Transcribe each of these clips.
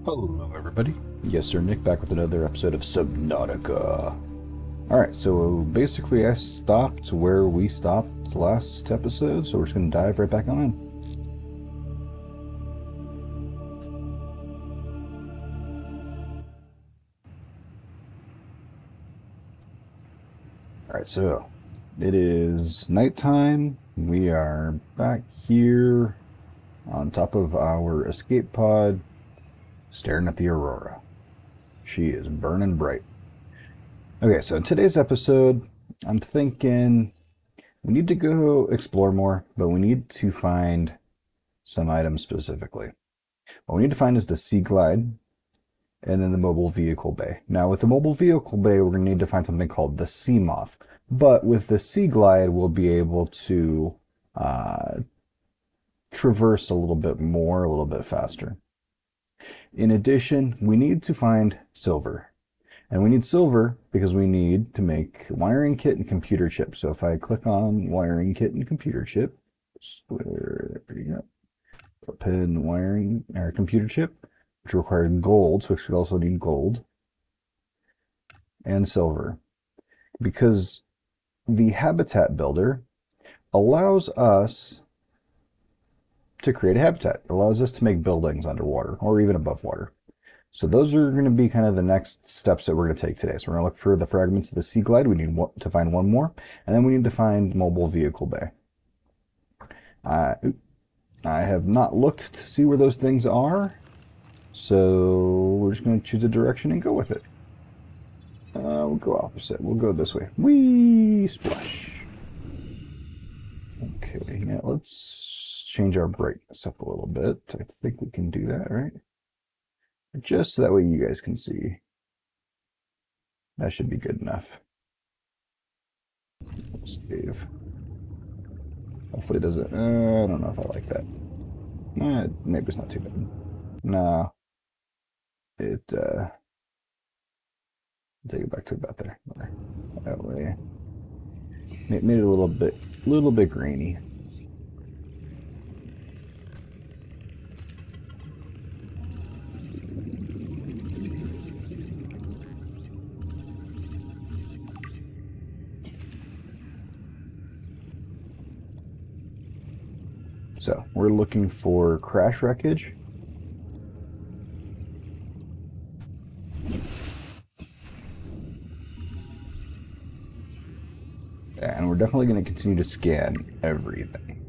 Hello, everybody. Yes, sir, Nick back with another episode of Subnautica. Alright, so basically I stopped where we stopped last episode, so we're just going to dive right back on in. Alright, so it is nighttime. We are back here on top of our escape pod, staring at the aurora. She is burning bright. Okay, so in today's episode, I'm thinking we need to go explore more, but we need to find some items specifically. What we need to find is the Sea Glide and then the mobile vehicle bay. Now, with the mobile vehicle bay, we're going to need to find something called the Sea Moth. But with the Sea Glide, we'll be able to traverse a little bit more, a little bit faster. In addition, we need to find silver. And we need silver because we need to make wiring kit and computer chip. So if I click on wiring kit and computer chip, where you go, open wiring or computer chip, which requires gold, so we also need gold and silver. Because the habitat builder allows us to create a habitat. It allows us to make buildings underwater or even above water. So those are going to be kind of the next steps that we're going to take today. So we're going to look for the fragments of the Sea Glide. We need to find one more. And then we need to find mobile vehicle bay. I have not looked to see where those things are. So we're just going to choose a direction and go with it. We'll go opposite. We'll go this way. Whee! Splash. Okay, now let's change our brightness up a little bit. I think we can do that, right? Just so that way you guys can see. That should be good enough. Save. Hopefully it doesn't. I don't know if I like that. Maybe it's not too bad. No. It, take it back to about there. That way. Made it a little bit grainy. So we're looking for crash wreckage. And we're definitely going to continue to scan everything.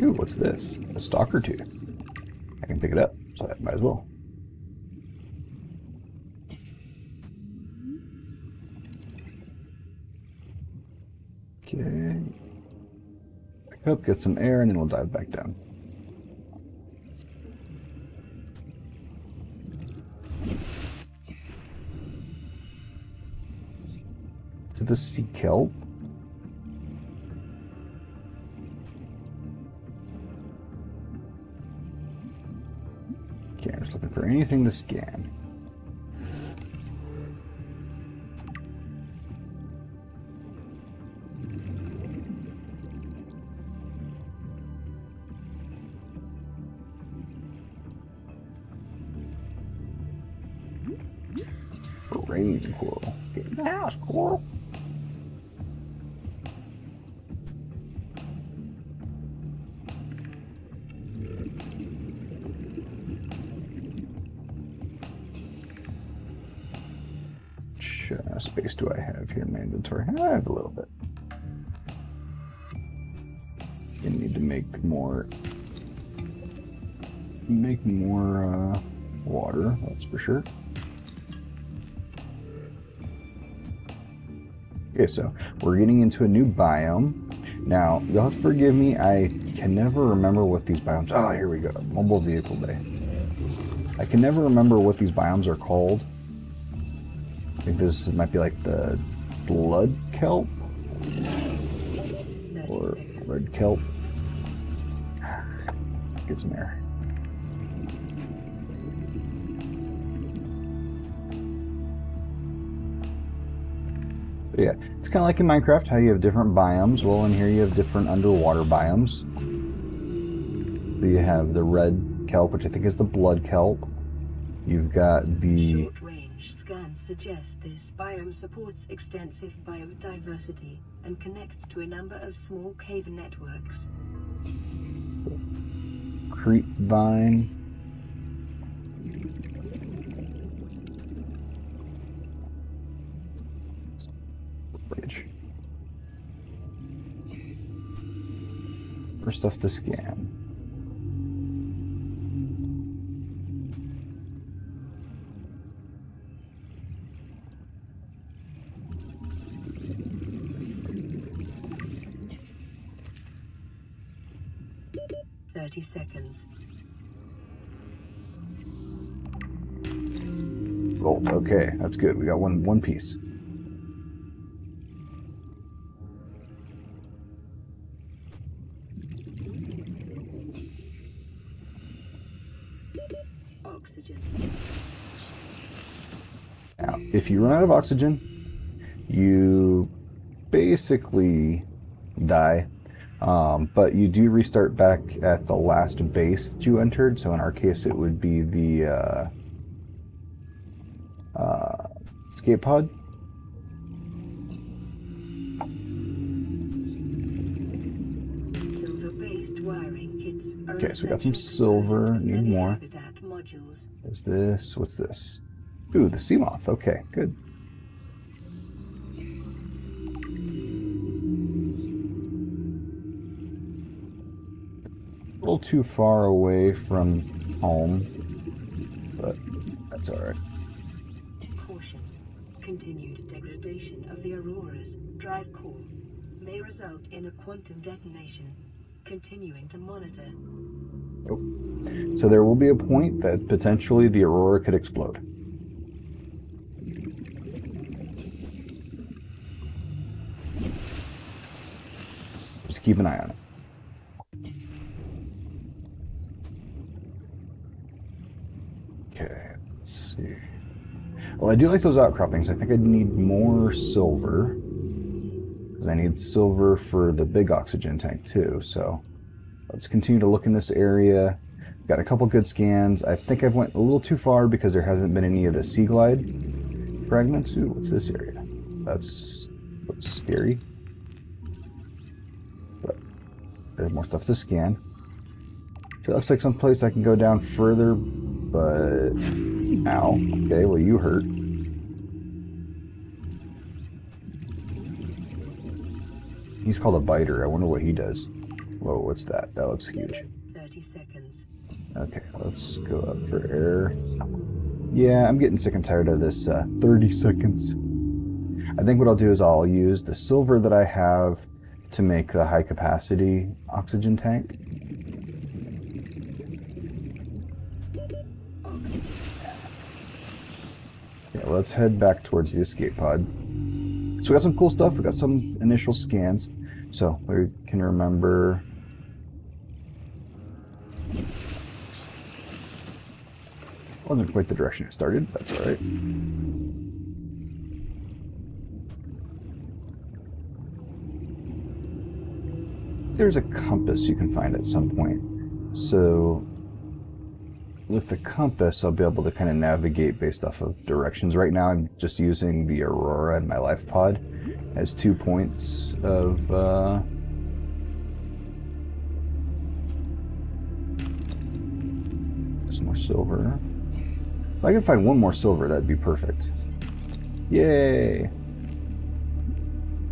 Ooh, what's this? A stalker tooth. I can pick it up, so I might as well. Okay. Back up, get some air, and then we'll dive back down. To the sea kelp. Okay, I'm just looking for anything to scan. Rain coral. Get in the house, coral. Space do I have here in my inventory? I have a little bit. I need to make more water, that's for sure. Okay, so we're getting into a new biome. Now, you'll have to forgive me, I can never remember what these biomes... Oh, here we go. Mobile vehicle bay. I can never remember what these biomes are called. I think this might be like the blood kelp or red kelp. Get some air. But yeah, it's kind of like in Minecraft, how you have different biomes. Well, in here you have different underwater biomes. So you have the red kelp, which I think is the blood kelp. You've got the... Short-range scans suggest this biome supports extensive biodiversity and connects to a number of small cave networks. Creep vine. For stuff to scan. Seconds. Gold. Okay, that's good. We got one piece. Oxygen. Now, if you run out of oxygen, you basically die. But you do restart back at the last base that you entered. So in our case, it would be the escape pod. Silver-based wiring kits are Okay, so we got some silver. Need more. Modules. Is this? What's this? Ooh, the sea moth. Okay, good. A little too far away from home, but that's all right. Caution. Continued degradation of the Aurora's drive core may result in a quantum detonation. Continuing to monitor. Oh. So there will be a point that potentially the Aurora could explode. Just keep an eye on it. Okay, let's see. Well, I do like those outcroppings. I think I'd need more silver. Because I need silver for the big oxygen tank too, so let's continue to look in this area. Got a couple good scans. I think I've went a little too far because there hasn't been any of the sea glide fragments. Ooh, what's this area? That's looks scary. But there's more stuff to scan. So it looks like someplace I can go down further, but... Ow. Okay, well you hurt. He's called a biter. I wonder what he does. Whoa, what's that? That looks huge. 30 seconds. Okay, let's go up for air. Yeah, I'm getting sick and tired of this 30 seconds. I think what I'll do is I'll use the silver that I have to make the high capacity oxygen tank. Yeah, let's head back towards the escape pod. So we got some cool stuff. We got some initial scans. So we can remember. Wasn't quite the direction it started. That's all right. There's a compass you can find at some point. So with the compass, I'll be able to kind of navigate based off of directions. Right now, I'm just using the Aurora and my life pod as 2 points of some more silver. If I can find one more silver, that'd be perfect. Yay!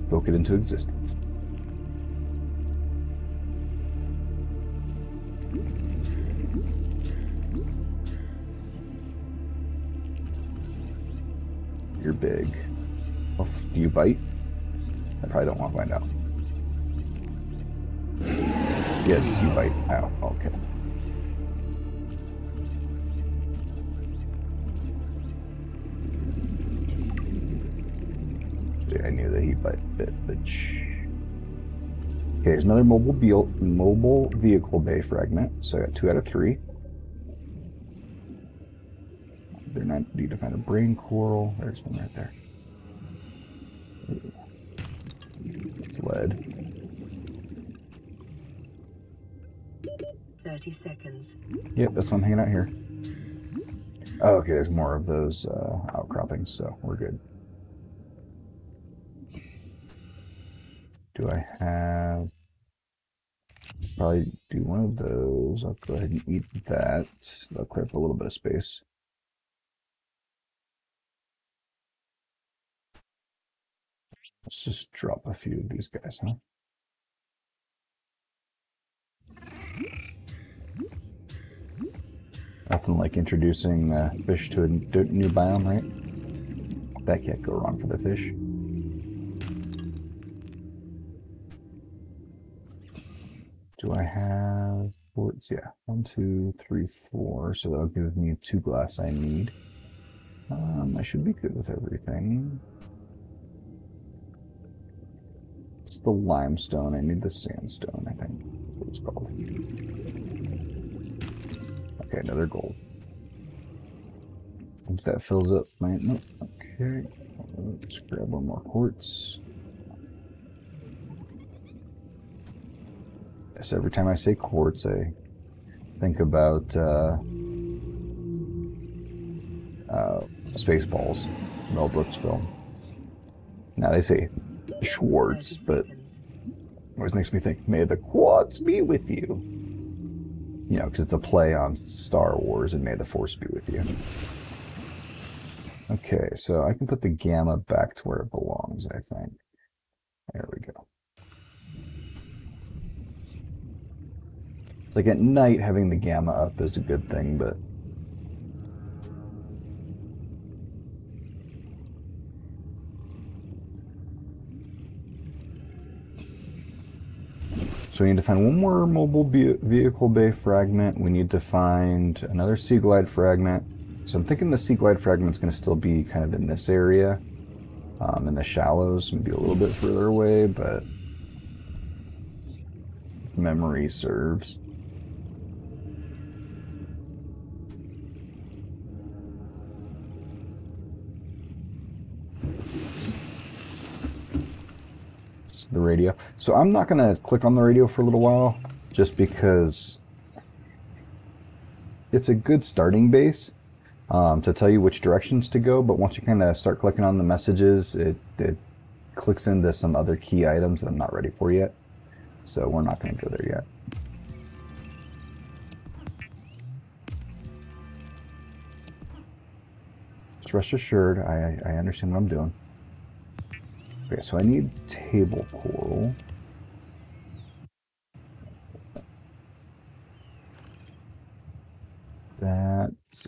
Spoke it into existence. You're big. Oh, do you bite? I probably don't want to find out. Yes, you bite. Ow, okay. I knew that he bit, but okay, here's another mobile vehicle bay fragment. So I got 2 out of 3. They're not need to find a brain coral. There's one right there. It's lead. 30 seconds. Yep, that's why I'm hanging out here. Oh, okay, there's more of those outcroppings, so we're good. Do I have... Probably do one of those. I'll go ahead and eat that. That'll clear up a little bit of space. Let's just drop a few of these guys, huh? Nothing like introducing fish to a new biome, right? That can't go wrong for the fish. Do I have quartz? Yeah, 1, 2, 3, 4. So that'll give me 2 glass I need. I should be good with everything. It's the limestone. I need the sandstone, I think. That's what it's called. Okay, another gold. If that fills up my... Nope. Okay. Let's grab one more quartz. Yes, every time I say quartz, I think about Spaceballs, Mel Brooks film. Now they say Schwartz, but it always makes me think, may the quartz be with you. You know, because it's a play on Star Wars and may the Force be with you. Okay, so I can put the gamma back to where it belongs, I think. There we go. It's like at night, having the gamma up is a good thing, but... So we need to find one more mobile vehicle bay fragment. We need to find another sea glide fragment. So I'm thinking the sea glide fragment's going to still be kind of in this area, in the shallows, maybe a little bit further away, but if memory serves. The radio. So I'm not going to click on the radio for a little while, just because it's a good starting base to tell you which directions to go, but once you kind of start clicking on the messages, it clicks into some other key items that I'm not ready for yet. So we're not going to go there yet. Just rest assured, I understand what I'm doing. Okay, so I need table coral. That's...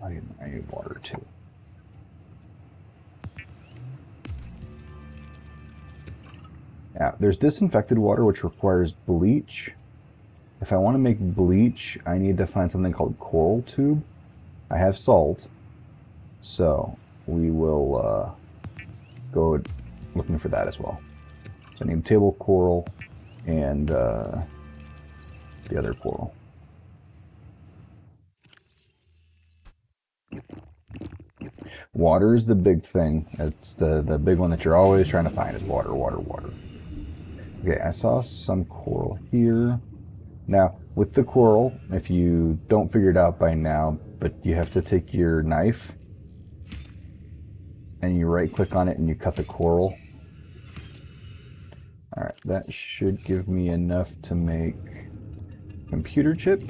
I need water too. Yeah, there's disinfected water, which requires bleach. If I want to make bleach, I need to find something called coral tube. I have salt, so we will go looking for that as well. So I need table coral and the other coral. Water is the big thing. It's the big one that you're always trying to find is water, water, water. Okay, I saw some coral here. Now, with the coral, if you don't figure it out by now, but you have to take your knife and you right click on it and you cut the coral. Alright, that should give me enough to make computer chip.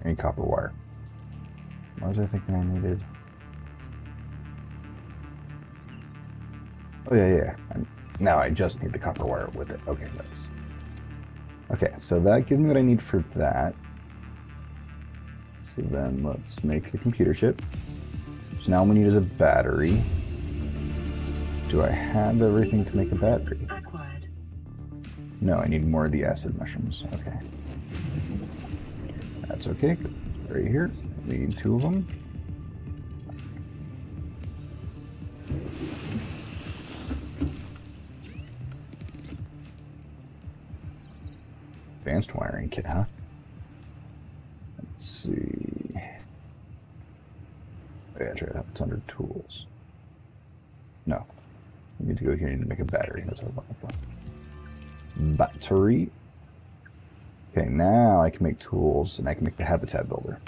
And copper wire. What was I thinking I needed? Oh yeah. Now I just need the copper wire with it. Okay, that's... Okay, so that gives me what I need for that. So then let's make the computer chip. So now all we need is a battery. Do I have everything to make a battery? Acquired. No, I need more of the acid mushrooms. Okay. That's okay. Right here. We need 2 of them. advanced wiring kit, huh? Let's see. Oh, yeah, try to have it's under tools. No. We need to go here and make a battery. That's what I'm looking for. Battery. Okay, now I can make tools and I can make the habitat builder.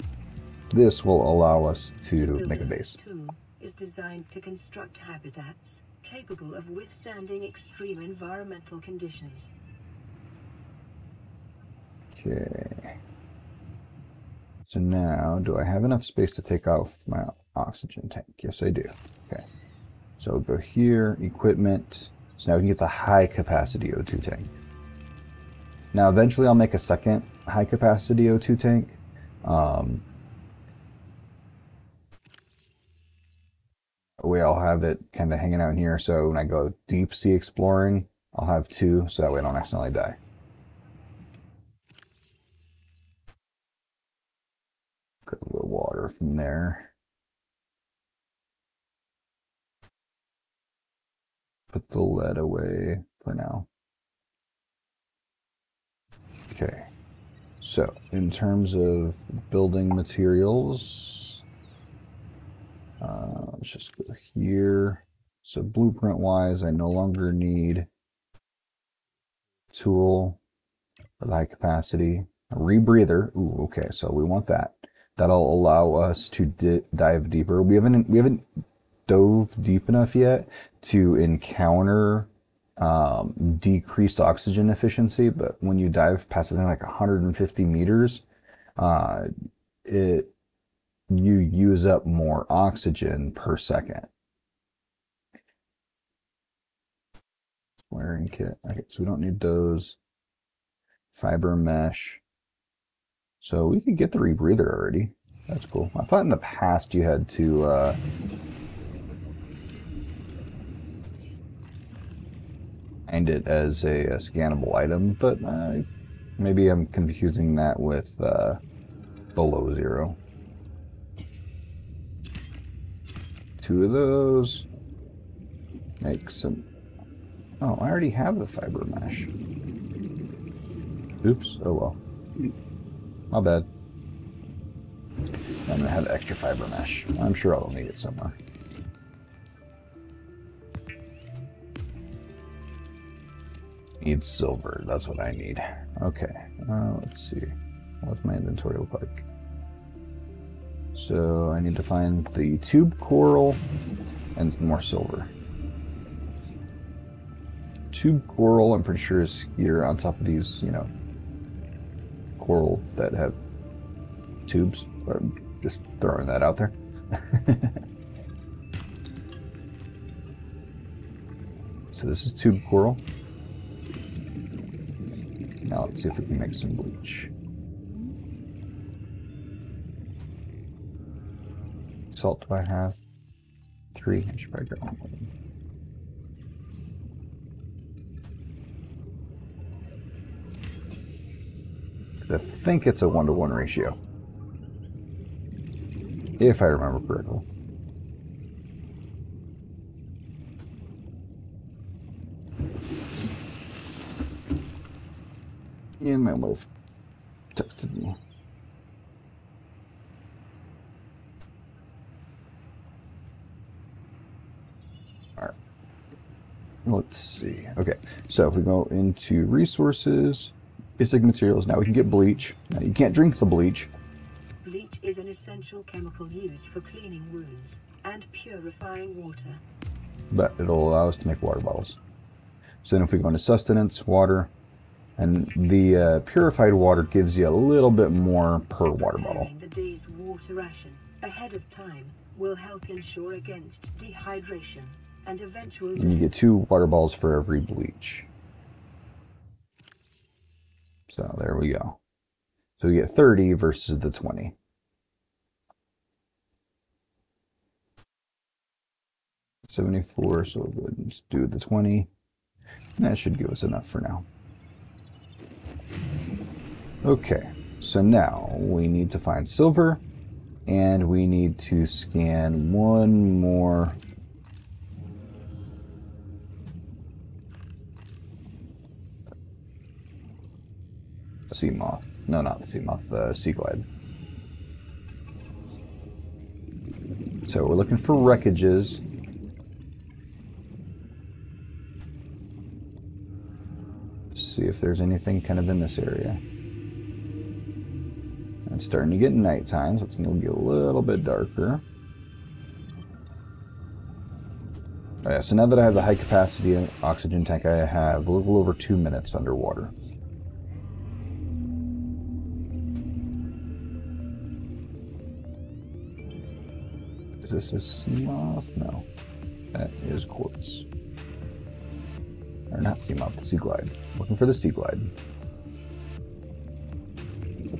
This will allow us to make a base. Builder 2 is designed to construct habitats capable of withstanding extreme environmental conditions. Okay. So now, do I have enough space to take off my oxygen tank? Yes, I do. Okay. So I'll go here, equipment. So now we can get the high capacity O2 tank. Now eventually I'll make a second high capacity O2 tank. I'll have it kind of hanging out in here, so when I go deep sea exploring, I'll have two, so that way I don't accidentally die. Get a little water from there. Put the lead away for now. Okay, so in terms of building materials, let's just go here. So blueprint wise, I no longer need tool for the high capacity. A rebreather, ooh, okay, so we want that. That'll allow us to dive deeper. We haven't dove deep enough yet to encounter decreased oxygen efficiency, but when you dive past something like 150 meters, you use up more oxygen per second. Wiring kit. Okay, so we don't need those. Fiber mesh. So we could get the rebreather already. That's cool. I thought in the past you had to find it as a scannable item, but maybe I'm confusing that with below zero. Two of those. Make some. Oh, I already have the fiber mesh. Oops. Oh well. My bad. I'm gonna have extra fiber mesh. I'm sure I'll need it somewhere. Need silver. That's what I need. Okay. Let's see. What's my inventory look like? So I need to find the tube coral and some more silver. Tube coral, I'm pretty sure, is here on top of these, you know, coral that have tubes. Or just throwing that out there. So this is tube coral. Now let's see if we can make some bleach. Salt do I have? 3. I should probably grab one more. I think it's a 1-to-1 ratio, if I remember correctly. Yeah, my wife texted me. All right. Let's see. Okay, so if we go into resources, basic materials, now we can get bleach. Now you can't drink the bleach. Bleach is an essential chemical used for cleaning wounds and purifying water. But it'll allow us to make water bottles. So then if we go into sustenance, water, and the purified water gives you a little bit more per water bottle. Preparing the day's water ration ahead of time will help ensure against dehydration and eventual death. And you get 2 water bottles for every bleach. So there we go. So we get 30 versus the 20. $74, so we'll go ahead and just do the 20. And that should give us enough for now. Okay, so now we need to find silver, and we need to scan one more. sea moth. No, not the sea moth, the sea glide. So we're looking for wreckages. See if there's anything kind of in this area. It's starting to get nighttime, so it's going to get a little bit darker. Oh yeah, so now that I have the high capacity oxygen tank, I have a little over 2 minutes underwater. Is this a sea moth? No. That is quartz. Or not sea moth, the sea glide. Looking for the sea glide.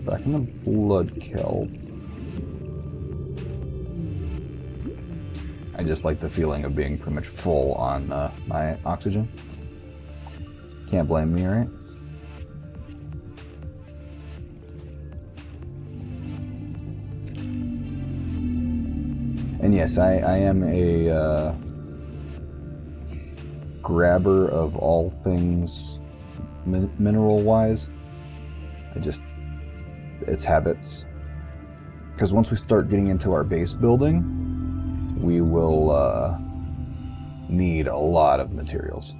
Back in the blood kelp. I just like the feeling of being pretty much full on my oxygen. Can't blame me, right? And yes, I am a grabber of all things mineral-wise. It's habits. Because once we start getting into our base building, we will need a lot of materials.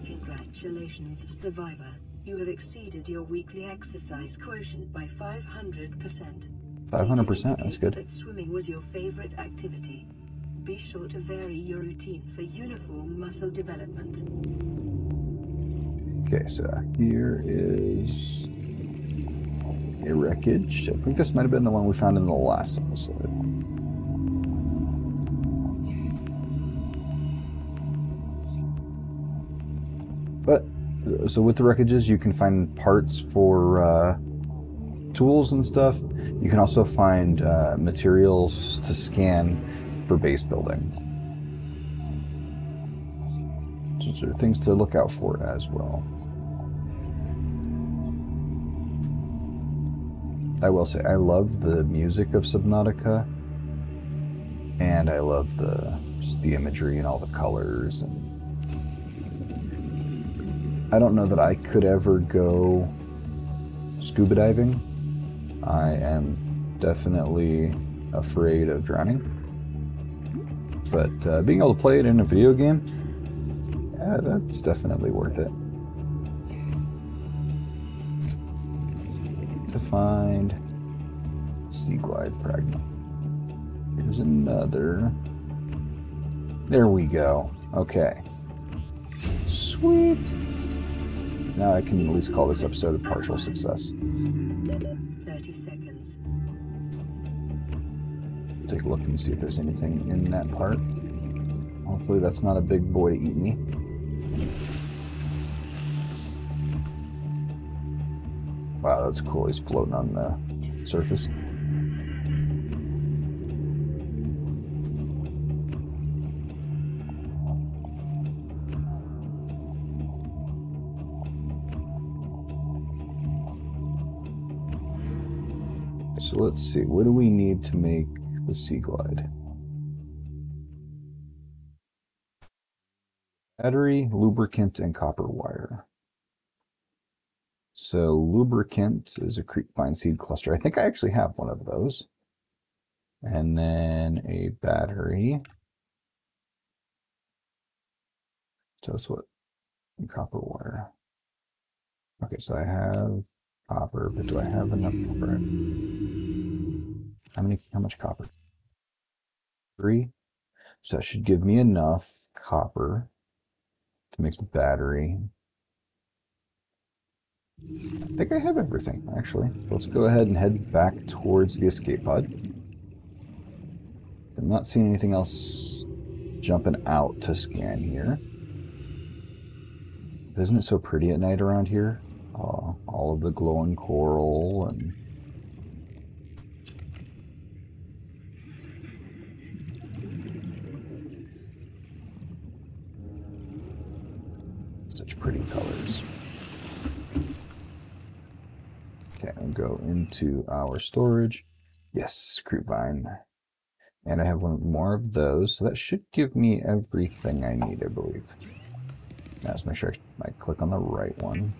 Congratulations, survivor. You have exceeded your weekly exercise quotient by 500%. 500%, that's good. That swimming was your favorite activity. Be sure to vary your routine for uniform muscle development. Okay, so here is a wreckage. I think this might have been the one we found in the last episode. But, so with the wreckages, you can find parts for tools and stuff. You can also find materials to scan for base building. So those are things to look out for as well. I will say, I love the music of Subnautica, and I love just the imagery and all the colors. And I don't know that I could ever go scuba diving. I am definitely afraid of drowning. But being able to play it in a video game, yeah, that's definitely worth it. To find sea glide fragment. Here's another. There we go. Okay. Sweet. Now I can at least call this episode a partial success. 30 seconds. Take a look and see if there's anything in that part. Hopefully that's not a big boy to eat me. Wow, that's cool. He's floating on the surface. So let's see, what do we need to make the sea glide? Battery, lubricant, and copper wire. So lubricant is a creepvine seed cluster. I think I actually have one of those. And then a battery. So that's what? Copper wire. Okay, so I have copper, but do I have enough copper? How much copper? 3. So that should give me enough copper to make the battery. I think I have everything, actually. So let's go ahead and head back towards the escape pod. I'm not seeing anything else jumping out to scan here. Isn't it so pretty at night around here? All of the glowing coral and... such pretty colors. Okay, I'll go into our storage. Yes, creepvine. And I have one more of those, so that should give me everything I need, I believe. Now let's make sure I click on the right one.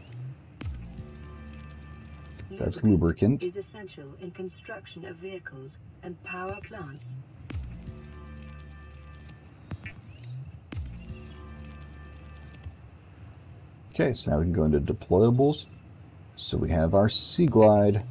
That's lubricant. Is essential in construction of vehicles and power plants. Okay, so now we can go into deployables. So we have our Sea Glide.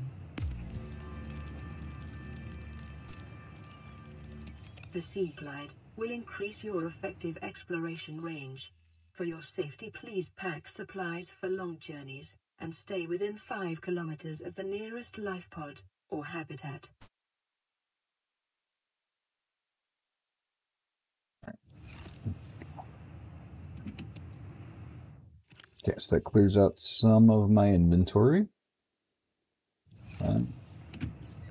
The Sea Glide will increase your effective exploration range. For your safety, please pack supplies for long journeys and stay within 5 kilometers of the nearest life pod or habitat. Okay, so that clears out some of my inventory.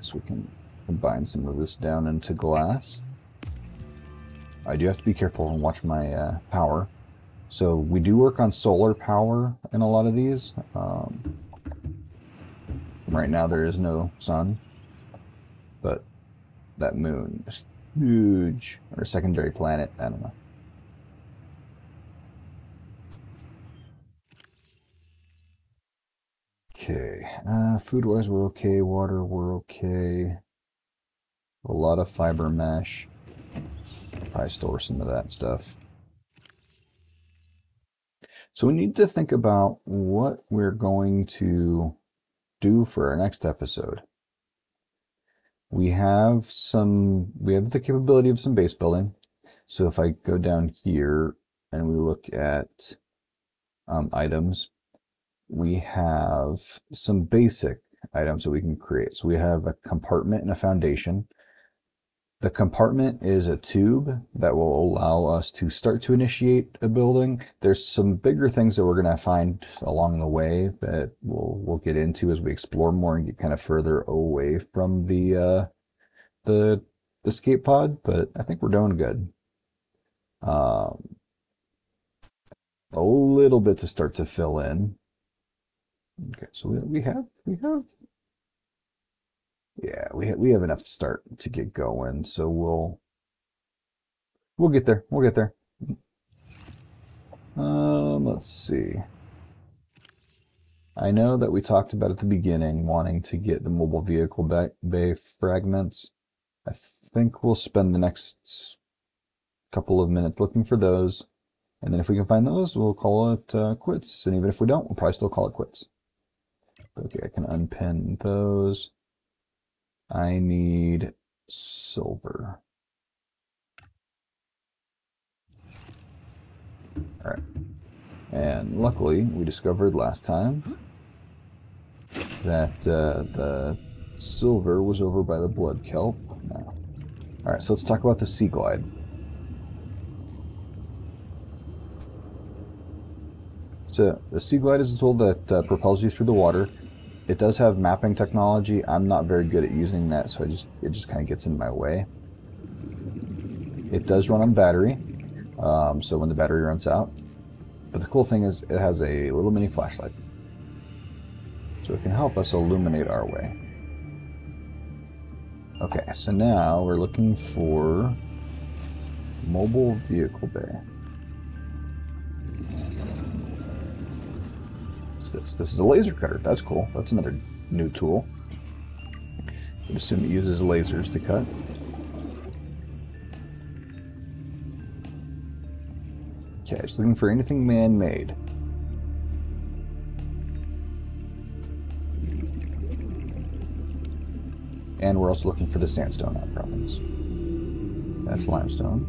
So we can combine some of this down into glass. I do have to be careful and watch my power. So we do work on solar power in a lot of these. Right now there is no sun, but that moon is huge. Or a secondary planet, I don't know. Okay, food-wise we're okay, water we're okay. A lot of fiber mesh. Probably store some of that stuff. So we need to think about what we're going to do for our next episode. We have the capability of some base building. So if I go down here and we look at items, we have some basic items that we can create. So we have a compartment and a foundation. The compartment is a tube that will allow us to start to initiate a building. There's some bigger things that we're going to find along the way that we'll get into as we explore more and get kind of further away from the escape pod, but I think we're doing good. A little bit to start to fill in. Okay, so we have enough to start to get going, so we'll get there. We'll get there. Let's see. I know that we talked about at the beginning wanting to get the mobile vehicle bay fragments. I think we'll spend the next couple of minutes looking for those, and then if we can find those, we'll call it quits. And even if we don't, we'll probably still call it quits. Okay, I can unpin those. I need silver. All right. And luckily, we discovered last time that the silver was over by the blood kelp. No. All right, so let's talk about the Sea Glide. So the Sea Glide is a tool that propels you through the water. It does have mapping technology. I'm not very good at using that, so it just kind of gets in my way. It does run on battery, so when the battery runs out. But the cool thing is it has a little mini flashlight, so it can help us illuminate our way. Okay, so now we're looking for mobile vehicle bay. This is a laser cutter. That's cool. That's another new tool. I assume it uses lasers to cut. Okay, just looking for anything man-made. And we're also looking for the sandstone outcroppings. That's limestone.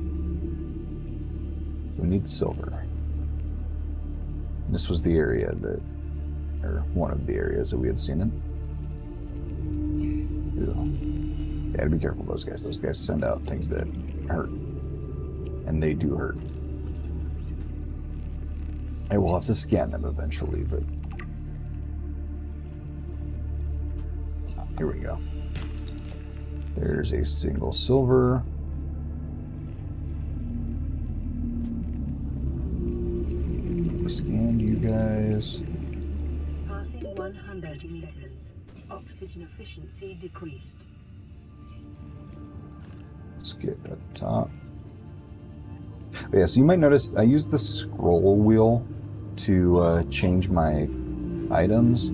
We need silver. This was the area that, or one of the areas that we had seen it. Ew. Yeah, to be careful, those guys. Those guys send out things that hurt. And they do hurt. I will have to scan them eventually, but... Here we go. There's a single silver. Scan you guys. Passing 100 meters. Oxygen efficiency decreased. Skip up top. Yeah, so you might notice I use the scroll wheel to change my items.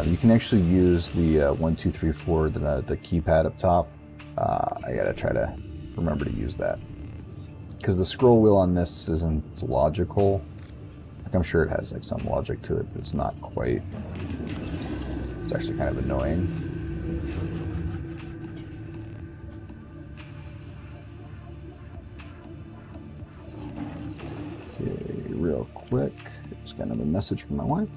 You can actually use the 1, 2, 3, 4, the keypad up top. I gotta try to remember to use that. Because the scroll wheel on this isn't logical. Like, I'm sure it has like some logic to it, but it's not quite. It's actually kind of annoying. Okay, real quick. Just got another message from my wife.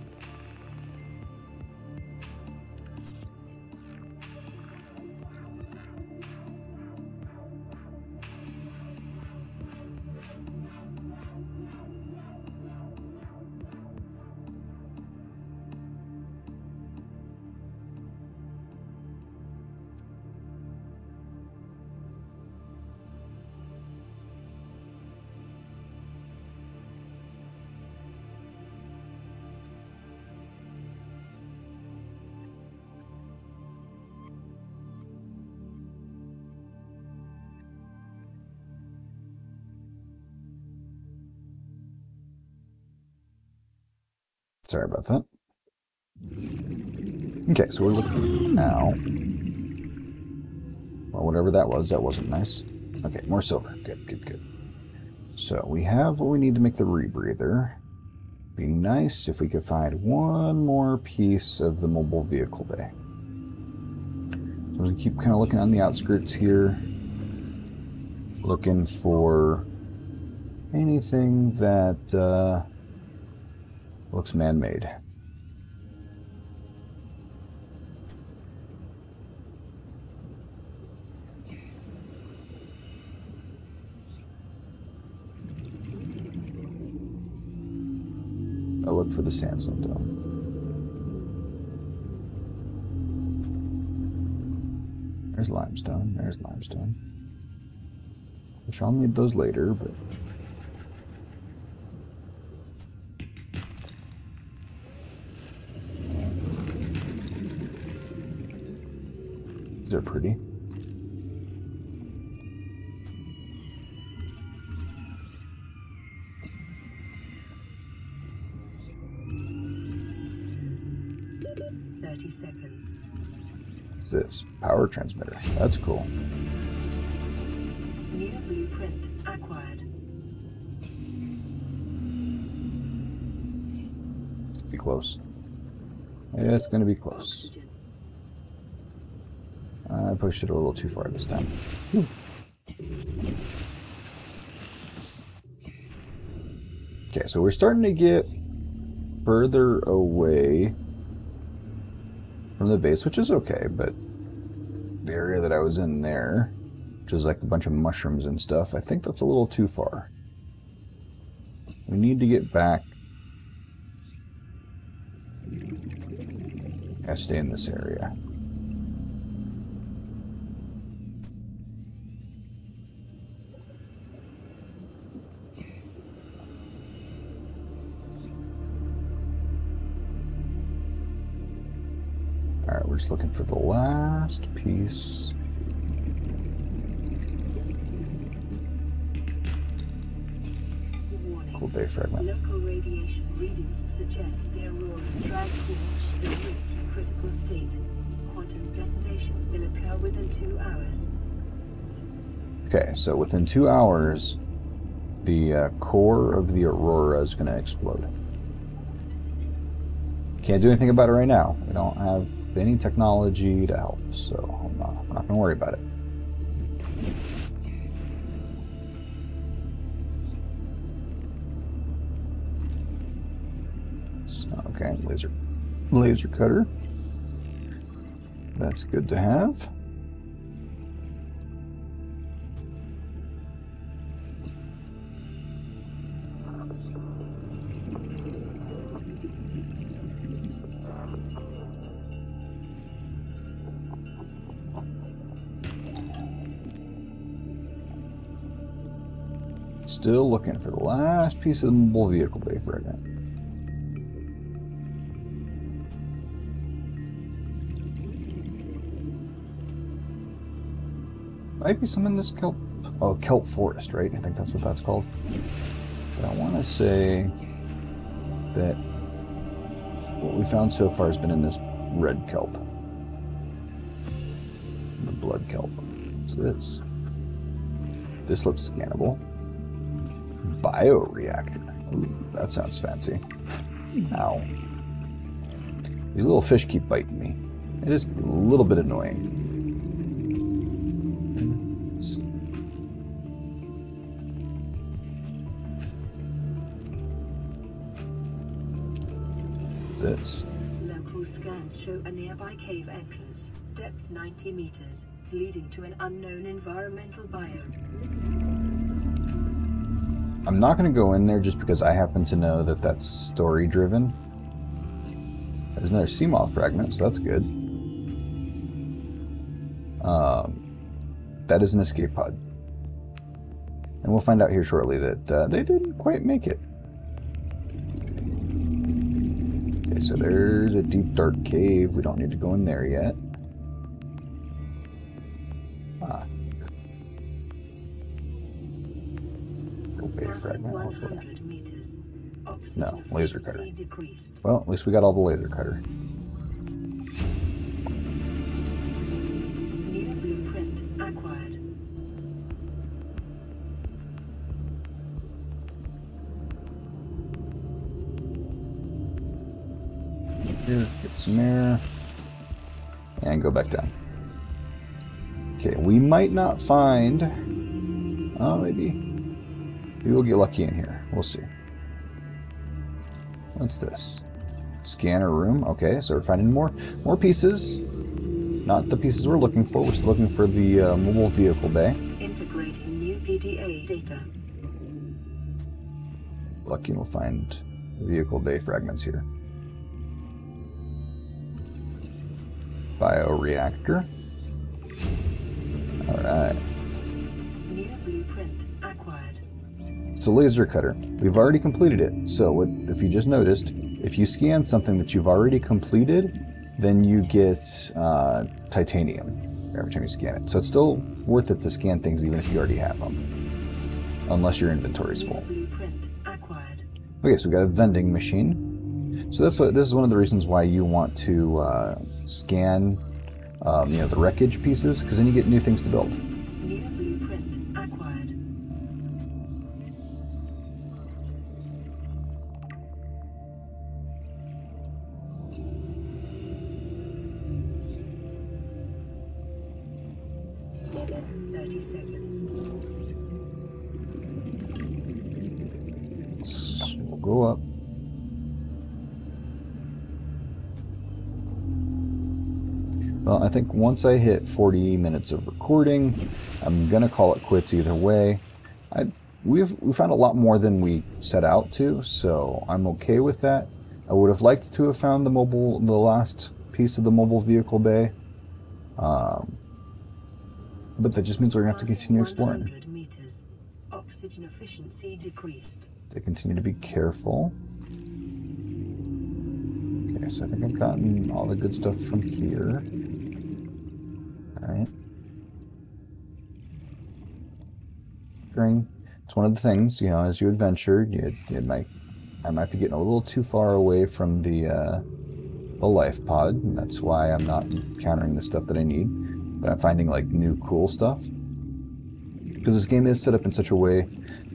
Sorry about that. Okay, so we're looking now. Well, whatever that wasn't nice. Okay, more silver. Good, good, good. So we have what we need to make the rebreather. Be nice if we could find one more piece of the mobile vehicle bay. So we keep kind of looking on the outskirts here, looking for anything that looks man-made. I'll look for the sandstone dome. There's limestone. There's limestone. Which I'll need those later, but... They're pretty. Seconds. What's this? Power transmitter. That's cool. New blueprint acquired. Be close. Yeah, it's going to be close. Oxygen. I pushed it a little too far this time. Okay, so we're starting to get further away from the base, which is okay, but the area that I was in there, which is like a bunch of mushrooms and stuff, I think that's a little too far. We need to get back. I stay in this area. Alright, we're just looking for the last piece. Warning. Cool bay fragment. Local radiation readings suggest the Aurora's drag force has reached critical state. Quantum detonation will occur within 2 hours. Okay, so within 2 hours, the core of the Aurora is going to explode. Can't do anything about it right now. We don't have any we're not going to worry about it. So, okay, laser cutter. That's good to have. Still looking for the last piece of the mobile vehicle bay fragment. Might be some in this kelp. Oh, kelp forest, right? I think that's what that's called. But I want to say that what we found so far has been in this red kelp. The blood kelp. What's this? This looks scannable. Bioreactor. Ooh, that sounds fancy. Ow. These little fish keep biting me. It is a little bit annoying. This. Local scans show a nearby cave entrance, depth 90 meters, leading to an unknown environmental biome. I'm not going to go in there just because I happen to know that that's story-driven. There's another sea moth fragment, so that's good. That is an escape pod. And we'll find out here shortly that they didn't quite make it. Okay, so there's a deep, dark cave. We don't need to go in there yet. Ah. Okay, fragment, hopefully. No, laser cutter. Well, at least we got all the laser cutter. New blueprint acquired. Here, get some air. And go back down. Okay, we might not find... Oh, maybe. Maybe we'll get lucky in here. We'll see. What's this? Scanner room. Okay, so we're finding more pieces. Not the pieces we're looking for. We're still looking for the mobile vehicle bay. Integrating new PDA data. Lucky we'll find vehicle bay fragments here. Bioreactor. Alright. New blueprint acquired. So laser cutter. We've already completed it. So what, if you just noticed, if you scan something that you've already completed, then you get titanium every time you scan it. So it's still worth it to scan things even if you already have them. Unless your inventory is full. Blueprint acquired. Okay, so we've got a vending machine. So this is one of the reasons why you want to scan the wreckage pieces, because then you get new things to build. New blueprint acquired. So we'll go up. Well, I think once I hit 40 minutes of recording, I'm gonna call it quits either way. We found a lot more than we set out to, so I'm okay with that. I would have liked to have found the last piece of the mobile vehicle bay, but that just means we're gonna have to continue exploring. 100 meters. Oxygen efficiency decreased. They continue to be careful. Okay, so I think I've gotten all the good stuff from here. Alright. It's one of the things, as you adventure, I might be getting a little too far away from the life pod, and that's why I'm not encountering the stuff that I need. But I'm finding like new cool stuff. Because this game is set up in such a way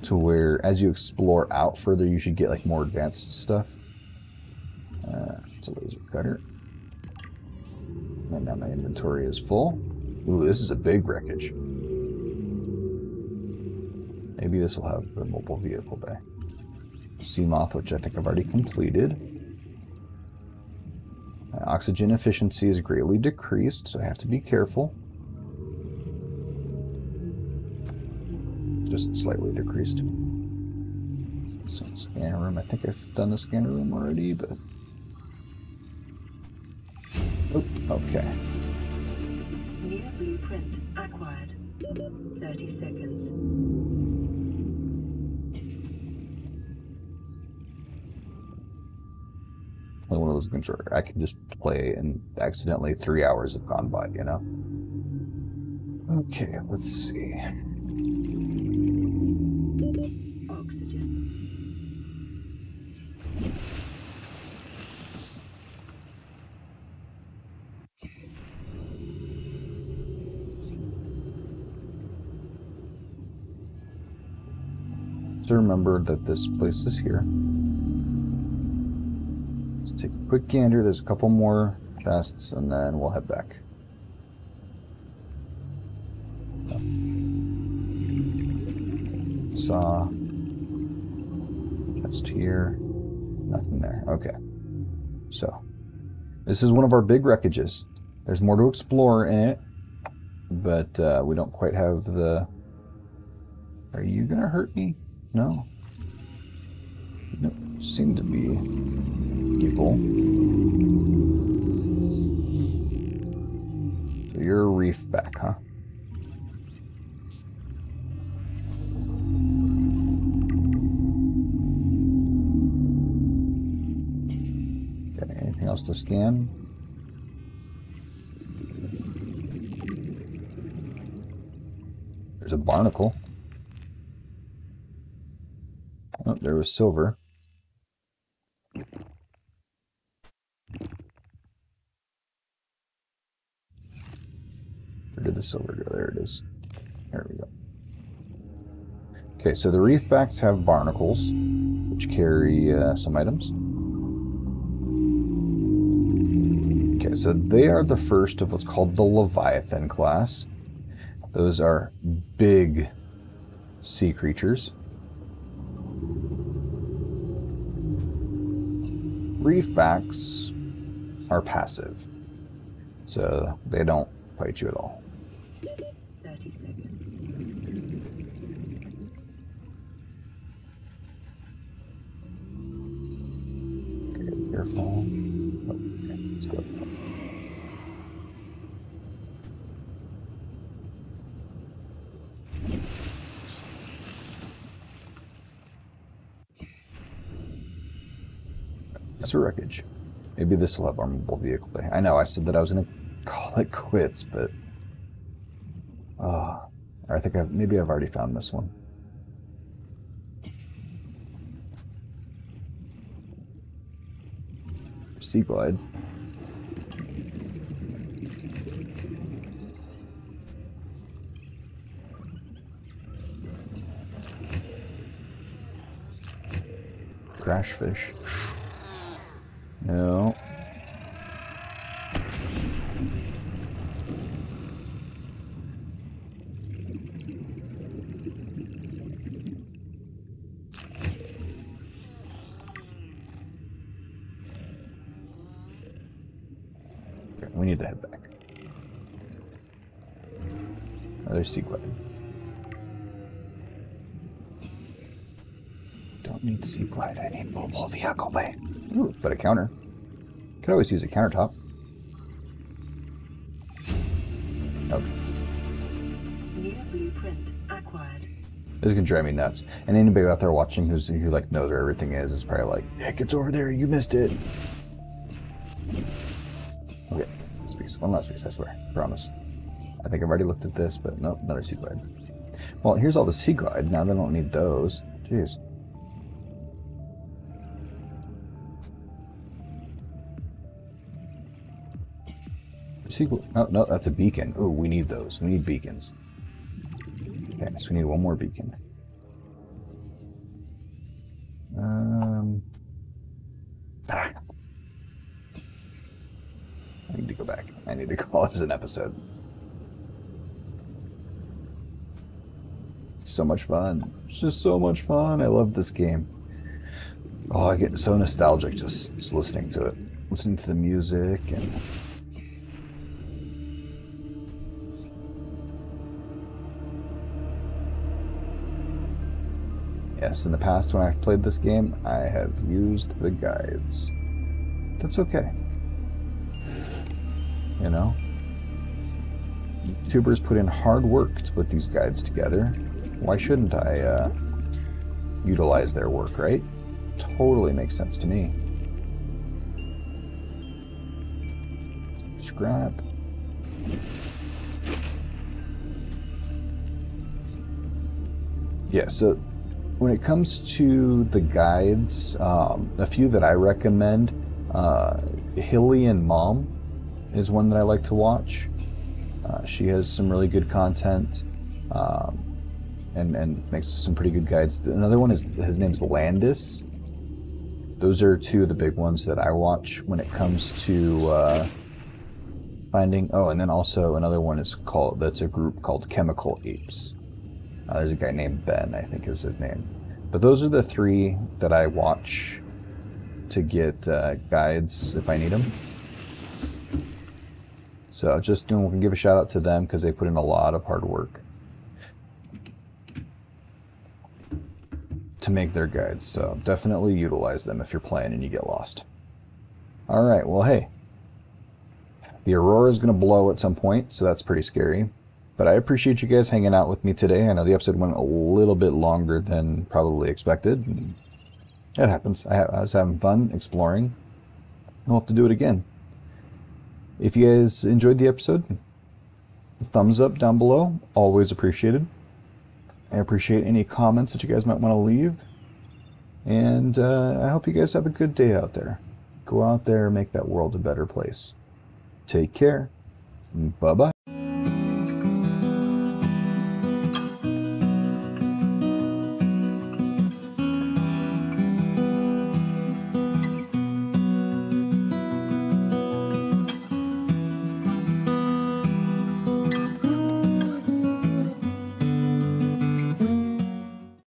to where as you explore out further, you should get like more advanced stuff. It's a laser cutter. And now my inventory is full. Ooh, this is a big wreckage. Maybe this will have the mobile vehicle bay. Sea moth, which I think I've already completed. My oxygen efficiency is greatly decreased, so I have to be careful. Just slightly decreased. Scanner room. I think I've done the scanner room already, but... Oh, okay. New blueprint acquired. 30 seconds. One of those games where I can just play and accidentally 3 hours have gone by, Okay, let's see. Oxygen. to remember that this place is here. Let's take a quick gander. There's a couple more chests, and then we'll head back. Saw. Chest here. Nothing there. Okay. So, this is one of our big wreckages. There's more to explore in it, but we don't quite have the... Are you gonna hurt me? No. You don't seem to be people. So you're a reef back, huh? Okay, anything else to scan? There's a barnacle. Oh, there was silver. Where did the silver go? There it is. There we go. Okay, so the reefbacks have barnacles, which carry some items. Okay, so they are the first of what's called the Leviathan class. Those are big sea creatures. Reefbacks are passive, so they don't fight you at all. 30 seconds. Okay, careful. Oh, okay, let's go. That's a wreckage. Maybe this will have armable vehicle day. I know I said that I was going to call it quits, but I think maybe I've already found this one. Sea glide. Crash fish. No. Okay, we need to head back. Another sea glide. Don't need sea glide, I need mobile vehicle bay. Ooh, but a counter. Could always use a countertop. Nope. New blueprint acquired. This is gonna drive me nuts. And anybody out there watching who like knows where everything is probably like, heck, it's over there, you missed it. Okay, last piece. One last piece, I swear. Promise. I think I've already looked at this, but nope, another sea glide. Well, here's all the sea glide. Now they don't need those. Jeez. Oh, no, that's a beacon. Oh, we need those. We need beacons. Okay, so we need one more beacon. I need to go back. I need to call it as an episode. So much fun. It's just so much fun. I love this game. Oh, I get so nostalgic just listening to it. Listening to the music and... Yes, in the past when I've played this game, I have used the guides. That's okay. You know? YouTubers put in hard work to put these guides together. Why shouldn't I utilize their work, right? Totally makes sense to me. Scrap. Yeah, so when it comes to the guides, a few that I recommend, Hillian Mom is one that I like to watch. She has some really good content. and makes some pretty good guides. Another one is, his name's Landis. Those are two of the big ones that I watch when it comes to finding. Oh, and then also another one is called, that's a group called Chemical Apes. There's a guy named Ben, I think is his name. But those are the three that I watch to get guides if I need them. So just we can give a shout out to them because they put in a lot of hard work to make their guides. So definitely utilize them if you're playing and you get lost. Alright, well hey, the aurora is going to blow at some point, so that's pretty scary. But I appreciate you guys hanging out with me today. I know the episode went a little bit longer than probably expected. It happens. I was having fun exploring. I'll have to do it again. If you guys enjoyed the episode, thumbs up down below. Always appreciated. I appreciate any comments that you guys might want to leave. And I hope you guys have a good day out there. Go out there and make that world a better place. Take care. Bye-bye.